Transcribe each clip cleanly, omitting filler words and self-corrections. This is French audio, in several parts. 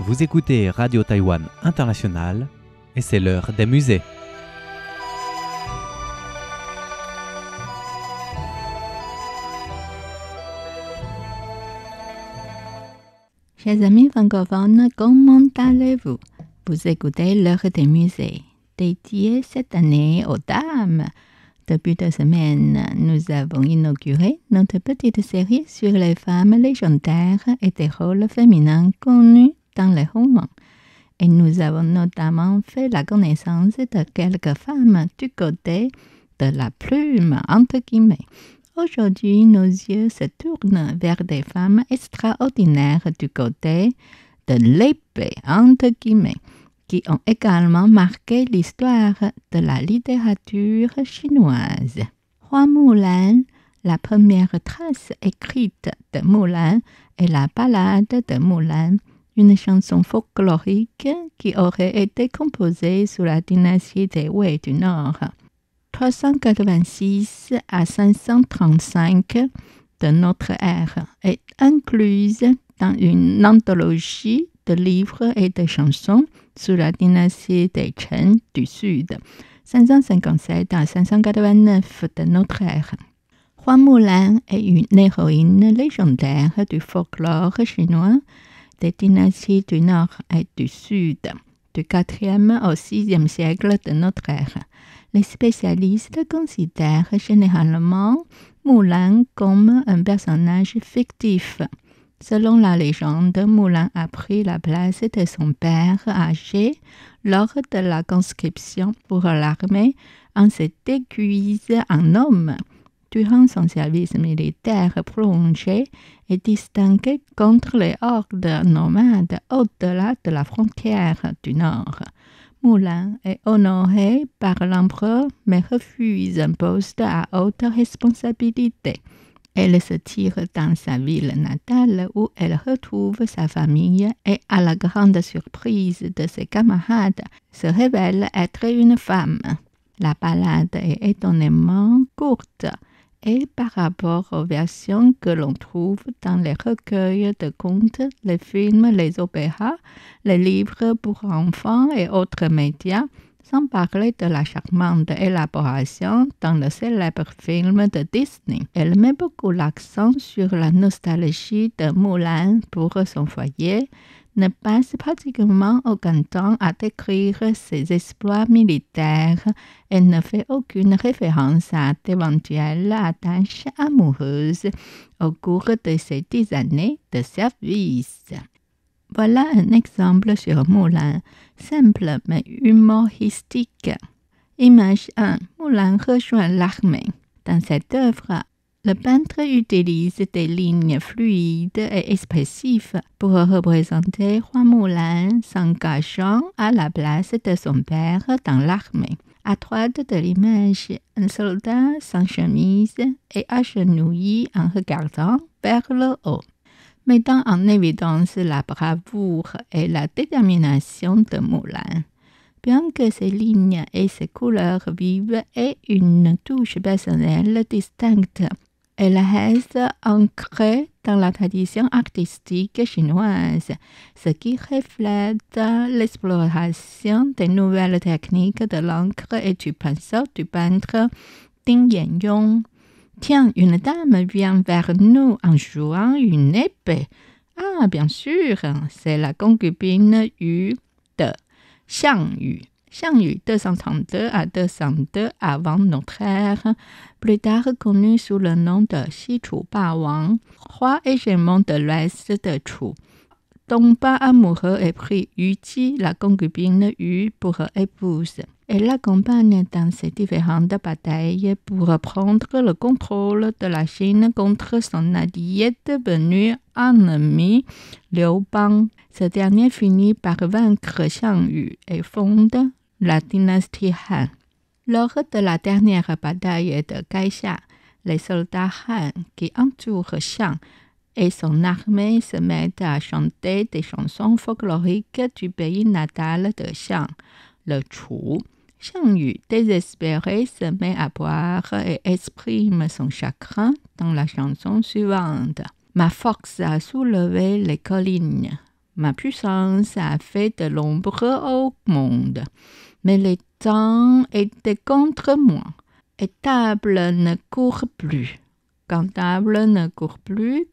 Vous écoutez Radio Taïwan International et c'est l'heure des musées. Chers amis francophones, comment allez-vous? Vous écoutez l'heure des musées, dédiée cette année aux dames. Début de semaine, nous avons inauguré notre petite série sur les femmes légendaires et des rôles féminins connus dans les romans. Et nous avons notamment fait la connaissance de quelques femmes du côté de la plume, entre guillemets. Aujourd'hui, nos yeux se tournent vers des femmes extraordinaires du côté de l'épée, entre guillemets, qui ont également marqué l'histoire de la littérature chinoise. Hua Mulan, la première trace écrite de Mulan, est la ballade de Mulan, une chanson folklorique qui aurait été composée sous la dynastie des Wei du Nord. 386 à 535 de notre ère est incluse dans une anthologie de livres et de chansons sous la dynastie des Chen du Sud, 557 à 589 de notre ère. Hua Mulan est une héroïne légendaire du folklore chinois des dynasties du Nord et du Sud, du 4e au 6e siècle de notre ère. Les spécialistes considèrent généralement Mulan comme un personnage fictif. Selon la légende, Mulan a pris la place de son père âgé lors de la conscription pour l'armée en se déguisant en homme. Durant son service militaire prolongé et distingué contre les hordes nomades au-delà de la frontière du Nord. Mulan est honorée par l'empereur mais refuse un poste à haute responsabilité. Elle se tire dans sa ville natale où elle retrouve sa famille et, à la grande surprise de ses camarades, se révèle être une femme. La ballade est étonnamment courte et par rapport aux versions que l'on trouve dans les recueils de contes, les films, les opéras, les livres pour enfants et autres médias, sans parler de la charmante élaboration dans le célèbre film de Disney. Elle met beaucoup l'accent sur la nostalgie de Mulan pour son foyer, ne passe pratiquement aucun temps à décrire ses exploits militaires et ne fait aucune référence à d'éventuelles attaches amoureuses au cours de ses 10 années de service. Voilà un exemple sur Mulan, simple mais humoristique. Image 1. Mulan rejoint l'armée. Dans cette œuvre, le peintre utilise des lignes fluides et expressives pour représenter Hua Mulan s'engageant à la place de son père dans l'armée. À droite de l'image, un soldat sans chemise et agenouillé en regardant vers le haut, mettant en évidence la bravoure et la détermination de Mulan. Bien que ces lignes et ces couleurs vives aient une touche personnelle distincte, elle reste ancrée dans la tradition artistique chinoise, ce qui reflète l'exploration des nouvelles techniques de l'encre et du pinceau du peintre Ding Yangyong. Tiens, une dame vient vers nous en jouant une épée. Ah, bien sûr, c'est la concubine Yu de Xiang Yu. Xiang Yu 232 à 202 avant notre ère, plus tard connu sous le nom de Xi Chu Ba Wang, roi hégémon de l'ouest de Chu, tomba amoureux et prit Yu Ji, la concubine Yu, pour épouse. Elle l'accompagne dans ses différentes batailles pour prendre le contrôle de la Chine contre son allié devenu ennemi, Liu Bang. Ce dernier finit par vaincre Xiang Yu et fonde la dynastie Han. Lors de la dernière bataille de Gaixia, les soldats Han qui entourent Xiang et son armée se mettent à chanter des chansons folkloriques du pays natal de Xiang, le Chu. Xiang Yu, désespéré, se met à boire et exprime son chagrin dans la chanson suivante. Ma force a soulevé les collines, Ma puissance a fait de l'ombre au monde, mais le temps était contre moi. Et table ne court plus. Quand table ne court plus,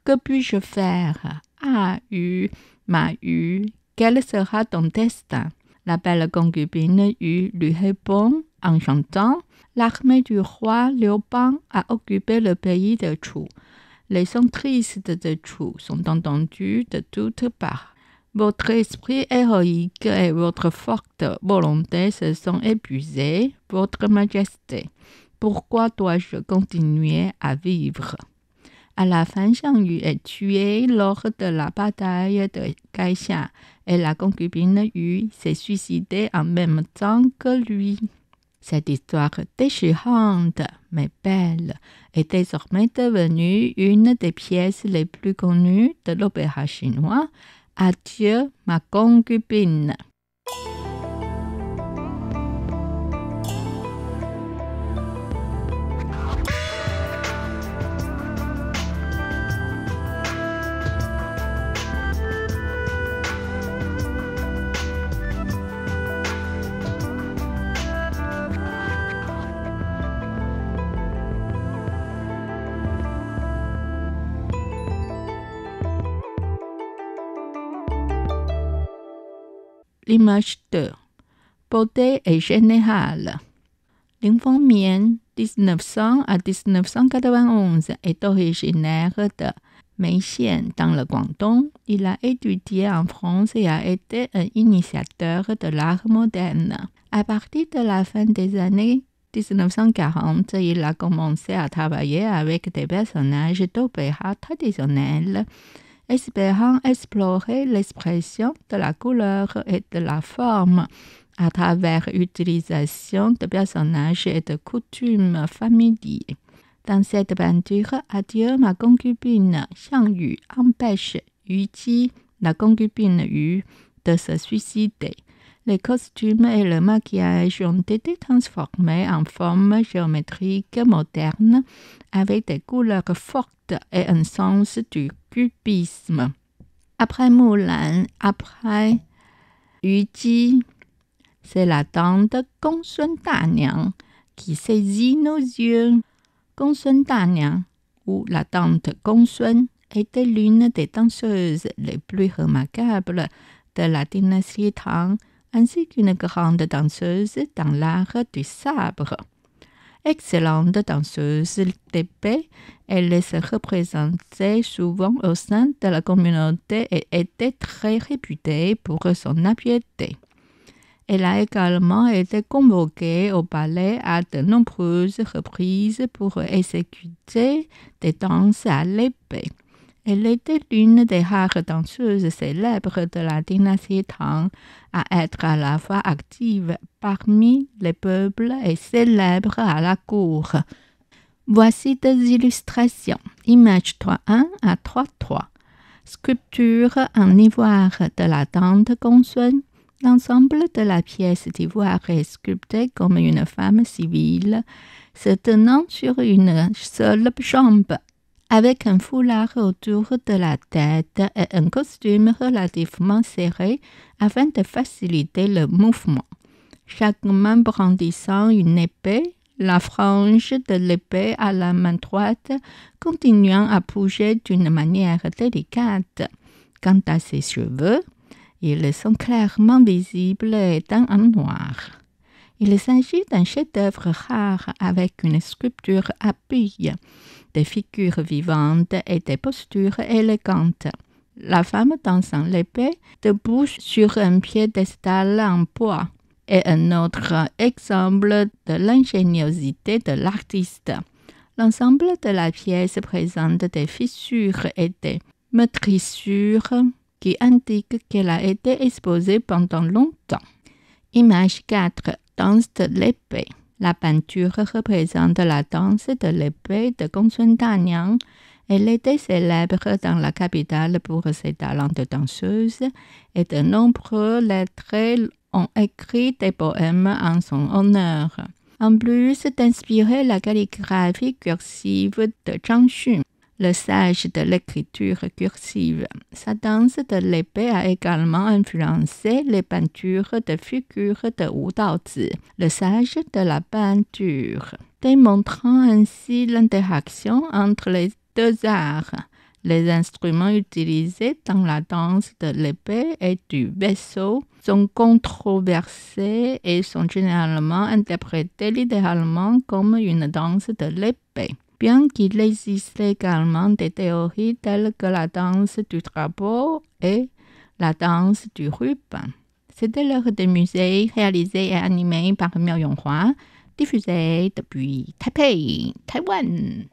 que puis-je faire? Ah, m'a eu, quel sera ton destin? La belle concubine lui répond en chantant. L'armée du roi Liu a occupé le pays de Chu. Les sons tristes de Chu sont entendus de toutes parts. Votre esprit héroïque et votre forte volonté se sont épuisés, votre majesté. Pourquoi dois-je continuer à vivre? À la fin, Zhang Yu est tué lors de la bataille de Gaixia et la concubine Yu s'est suicidée en même temps que lui. Cette histoire déchirante mais belle est désormais devenue une des pièces les plus connues de l'opéra chinois. Adieu, ma concubine. L'image 2. Beauté et générale. Lin Fengmian, 1900 à 1991, est originaire de Meixian dans le Guangdong. Il a étudié en France et a été un initiateur de l'art moderne. À partir de la fin des années 1940, il a commencé à travailler avec des personnages d'opéra traditionnels, espérant explorer l'expression de la couleur et de la forme à travers l'utilisation de personnages et de coutumes familiers. Dans cette peinture, Adieu, ma concubine, Zhang Yu empêche Yu Ji, la concubine Yu, de se suicider. Les costumes et le maquillage ont été transformés en formes géométriques modernes avec des couleurs fortes et un sens du cubisme. Après Mulan, après Yu Ji, c'est la tante Gongsun Daniang qui saisit nos yeux. Gongsun Daniang, ou la tante Gongsun, était l'une des danseuses les plus remarquables de la dynastie Tang, ainsi qu'une grande danseuse dans l'art du sabre. Excellente danseuse d'épée, elle se représentait souvent au sein de la communauté et était très réputée pour son habileté. Elle a également été convoquée au ballet à de nombreuses reprises pour exécuter des danses à l'épée. Elle était l'une des rares danseuses célèbres de la dynastie Tang à être à la fois active parmi les peuples et célèbre à la cour. Voici des illustrations. Image 3.1 à 3.3. Sculpture en ivoire de la tante Gongsun. L'ensemble de la pièce d'ivoire est sculpté comme une femme civile, se tenant sur une seule jambe, avec un foulard autour de la tête et un costume relativement serré afin de faciliter le mouvement. Chaque main brandissant une épée, la frange de l'épée à la main droite continuant à bouger d'une manière délicate. Quant à ses cheveux, ils sont clairement visibles et teints en noir. Il s'agit d'un chef-d'œuvre rare avec une sculpture à billes, des figures vivantes et des postures élégantes. La femme dansant l'épée debout sur un piédestal en bois est un autre exemple de l'ingéniosité de l'artiste. L'ensemble de la pièce présente des fissures et des meurtrissures qui indiquent qu'elle a été exposée pendant longtemps. Image 4. Danse de l'épée. La peinture représente la danse de l'épée de Gongsun Daniang. Elle était célèbre dans la capitale pour ses talents de danseuse et de nombreux lettrés ont écrit des poèmes en son honneur. En plus d'inspirer la calligraphie cursive de Zhang Xun, le sage de l'écriture cursive. Sa danse de l'épée a également influencé les peintures de figures de Wu Daozi, le sage de la peinture, démontrant ainsi l'interaction entre les deux arts. Les instruments utilisés dans la danse de l'épée et du vaisseau sont controversés et sont généralement interprétés littéralement comme une danse de l'épée. Bien qu'il existe également des théories telles que la danse du drapeau et la danse du ruban. C'était l'heure des musées réalisé et animé par Miao Yonghua, diffusé depuis Taipei, Taïwan.